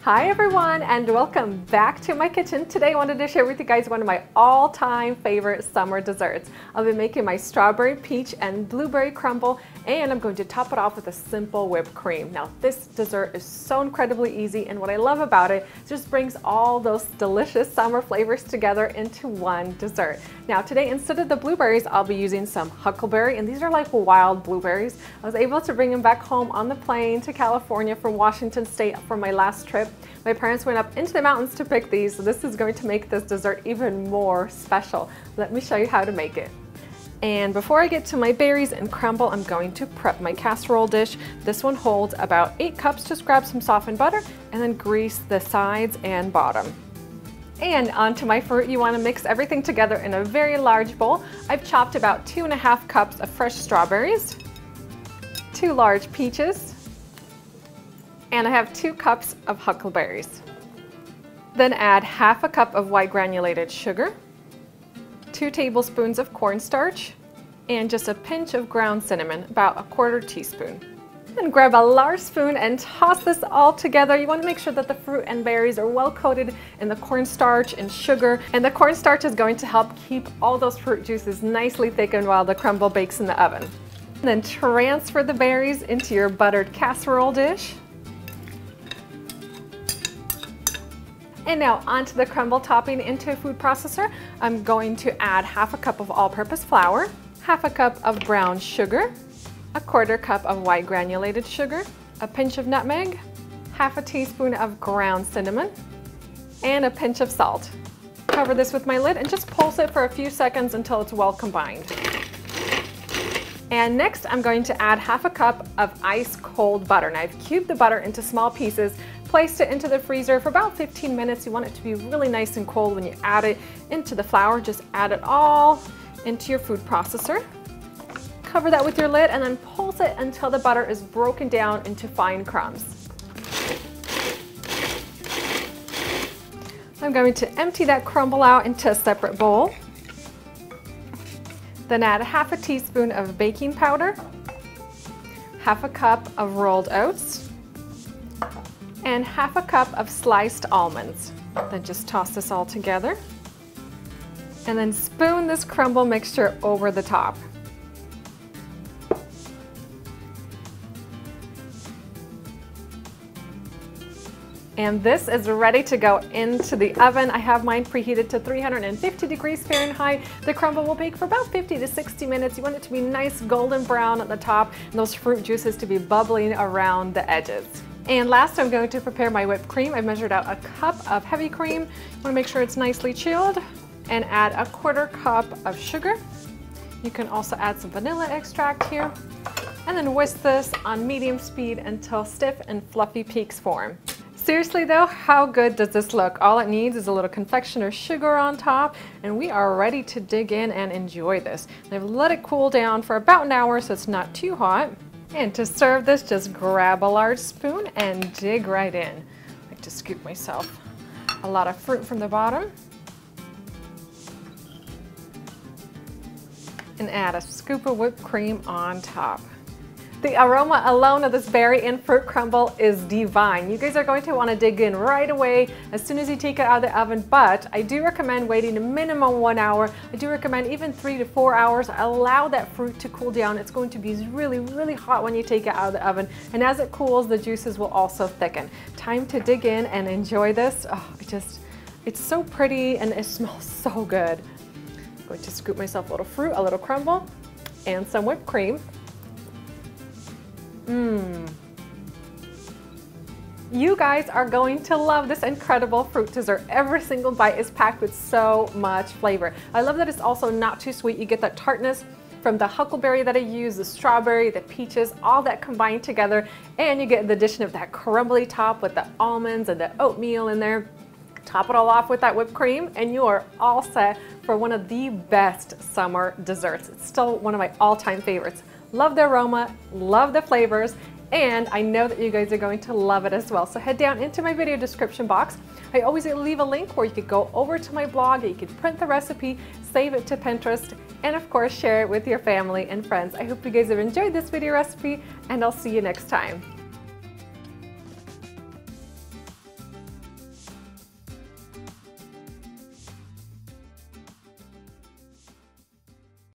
Hi everyone, and welcome back to my kitchen. Today I wanted to share with you guys one of my all-time favorite summer desserts. I'll be making my strawberry, peach, and blueberry crumble, and I'm going to top it off with a simple whipped cream. Now this dessert is so incredibly easy, and what I love about it just brings all those delicious summer flavors together into one dessert. Now today, instead of the blueberries, I'll be using some huckleberry, and these are like wild blueberries. I was able to bring them back home on the plane to California from Washington State for my last trip. My parents went up into the mountains to pick these, so this is going to make this dessert even more special. Let me show you how to make it. And before I get to my berries and crumble, I'm going to prep my casserole dish. This one holds about 8 cups. Just grab some softened butter and then grease the sides and bottom. And onto my fruit. You want to mix everything together in a very large bowl. I've chopped about 2.5 cups of fresh strawberries, 2 large peaches, and I have 2 cups of huckleberries. Then add half a cup of white granulated sugar, 2 tablespoons of cornstarch, and just a pinch of ground cinnamon, about 1/4 teaspoon. Then grab a large spoon and toss this all together. You want to make sure that the fruit and berries are well coated in the cornstarch and sugar, and the cornstarch is going to help keep all those fruit juices nicely thickened while the crumble bakes in the oven. And then transfer the berries into your buttered casserole dish. And now onto the crumble topping. Into a food processor, I'm going to add half a cup of all-purpose flour, half a cup of brown sugar, 1/4 cup of white granulated sugar, a pinch of nutmeg, half a teaspoon of ground cinnamon, and a pinch of salt. Cover this with my lid and just pulse it for a few seconds until it's well combined. And next I'm going to add half a cup of ice cold butter. Now I've cubed the butter into small pieces, placed it into the freezer for about 15 minutes. You want it to be really nice and cold when you add it into the flour. Just add it all into your food processor. Cover that with your lid and then pulse it until the butter is broken down into fine crumbs. I'm going to empty that crumble out into a separate bowl. Then add half a teaspoon of baking powder, half a cup of rolled oats, and half a cup of sliced almonds. Then just toss this all together. And then spoon this crumble mixture over the top. And this is ready to go into the oven. I have mine preheated to 350 degrees Fahrenheit. The crumble will bake for about 50 to 60 minutes. You want it to be nice golden brown at the top and those fruit juices to be bubbling around the edges. And last, I'm going to prepare my whipped cream. I've measured out a cup of heavy cream. You want to make sure it's nicely chilled, and add 1/4 cup of sugar. You can also add some vanilla extract here, and then whisk this on medium speed until stiff and fluffy peaks form. Seriously though, how good does this look? All it needs is a little confectioner sugar on top, and we are ready to dig in and enjoy this. I've let it cool down for about an hour so it's not too hot. And to serve this, just grab a large spoon and dig right in. I like to scoop myself a lot of fruit from the bottom. And add a scoop of whipped cream on top. The aroma alone of this berry and fruit crumble is divine. You guys are going to want to dig in right away as soon as you take it out of the oven, but I do recommend waiting a minimum 1 hour. I do recommend even 3 to 4 hours. Allow that fruit to cool down. It's going to be really, really hot when you take it out of the oven, and as it cools, the juices will also thicken. Time to dig in and enjoy this. Oh, it's so pretty and it smells so good. I'm going to scoop myself a little fruit, a little crumble, and some whipped cream. You guys are going to love this incredible fruit dessert. Every single bite is packed with so much flavor. I love that it's also not too sweet. You get that tartness from the huckleberry that I use, the strawberry, the peaches, all that combined together, and you get the addition of that crumbly top with the almonds and the oatmeal in there. Top it all off with that whipped cream, and you are all set for one of the best summer desserts. It's still one of my all-time favorites. Love the aroma, love the flavors, and I know that you guys are going to love it as well. So head down into my video description box. I always leave a link where you could go over to my blog, you could print the recipe, save it to Pinterest, and of course share it with your family and friends. I hope you guys have enjoyed this video recipe, and I'll see you next time.